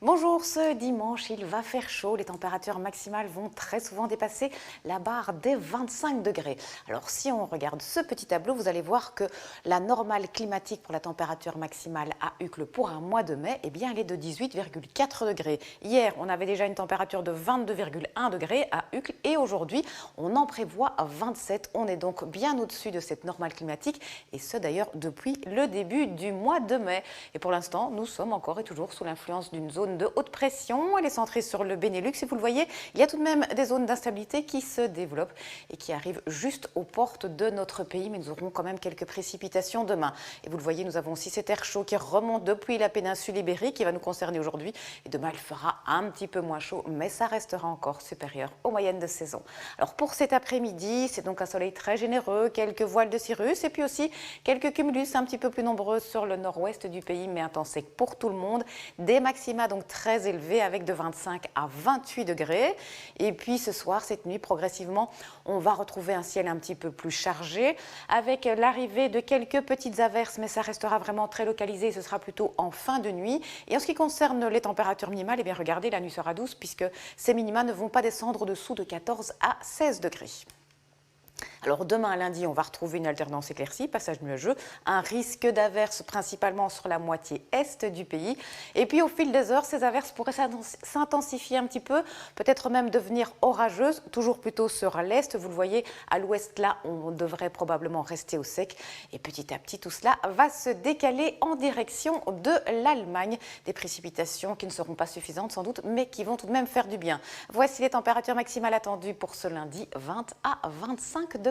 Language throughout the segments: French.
Bonjour, ce dimanche, il va faire chaud. Les températures maximales vont très souvent dépasser la barre des 25 degrés. Alors, si on regarde ce petit tableau, vous allez voir que la normale climatique pour la température maximale à Uccle pour un mois de mai, eh bien, elle est de 18,4 degrés. Hier, on avait déjà une température de 22,1 degrés à Uccle et aujourd'hui, on en prévoit 27. On est donc bien au-dessus de cette normale climatique et ce d'ailleurs depuis le début du mois de mai. Et pour l'instant, nous sommes encore et toujours sous l'influence d'une zone de haute pression. Elle est centrée sur le Benelux et vous le voyez, il y a tout de même des zones d'instabilité qui se développent et qui arrivent juste aux portes de notre pays, mais nous aurons quand même quelques précipitations demain. Et vous le voyez, nous avons aussi cet air chaud qui remonte depuis la péninsule ibérique qui va nous concerner aujourd'hui. Et demain, il fera un petit peu moins chaud, mais ça restera encore supérieur aux moyennes de saison. Alors pour cet après-midi, c'est donc un soleil très généreux, quelques voiles de cirrus et puis aussi quelques cumulus un petit peu plus nombreux sur le nord-ouest du pays, mais un temps sec pour tout le monde. Des maxima donc très élevés avec de 25 à 28 degrés. Et puis ce soir, cette nuit, progressivement, on va retrouver un ciel un petit peu plus chargé avec l'arrivée de quelques petites averses, mais ça restera vraiment très localisé. Ce sera plutôt en fin de nuit. Et en ce qui concerne les températures minimales, eh bien regardez, la nuit sera douce puisque ces minima ne vont pas descendre au-dessous de 14 à 16 degrés. Alors demain lundi, on va retrouver une alternance éclaircie, passage nuageux, un risque d'averses principalement sur la moitié est du pays. Et puis au fil des heures, ces averses pourraient s'intensifier un petit peu, peut-être même devenir orageuses, toujours plutôt sur l'est. Vous le voyez, à l'ouest là, on devrait probablement rester au sec. Et petit à petit, tout cela va se décaler en direction de l'Allemagne. Des précipitations qui ne seront pas suffisantes sans doute, mais qui vont tout de même faire du bien. Voici les températures maximales attendues pour ce lundi, 20 à 25 degrés.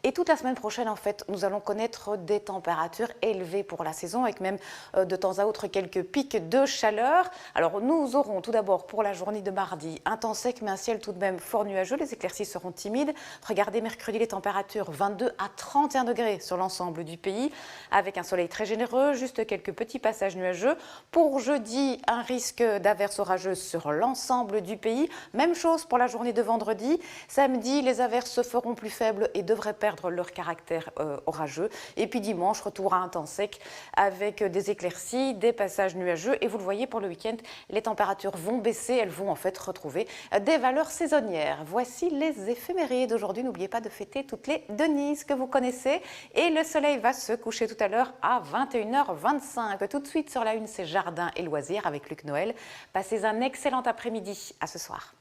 Et toute la semaine prochaine, en fait, nous allons connaître des températures élevées pour la saison, avec même de temps à autre quelques pics de chaleur. Alors, nous aurons tout d'abord pour la journée de mardi un temps sec, mais un ciel tout de même fort nuageux. Les éclaircies seront timides. Regardez mercredi, les températures 22 à 31 degrés sur l'ensemble du pays, avec un soleil très généreux, juste quelques petits passages nuageux. Pour jeudi, un risque d'averses orageuses sur l'ensemble du pays. Même chose pour la journée de vendredi. Samedi, les averses se feront plus faibles et devraient perdre leur caractère orageux. Et puis dimanche, retour à un temps sec avec des éclaircies, des passages nuageux. Et vous le voyez, pour le week-end, les températures vont baisser. Elles vont en fait retrouver des valeurs saisonnières. Voici les éphémérides d'aujourd'hui. N'oubliez pas de fêter toutes les Denises que vous connaissez. Et le soleil va se coucher tout à l'heure à 21h25. Tout de suite sur la une, c'est Jardin et Loisirs avec Luc Noël. Passez un excellent après-midi. À ce soir.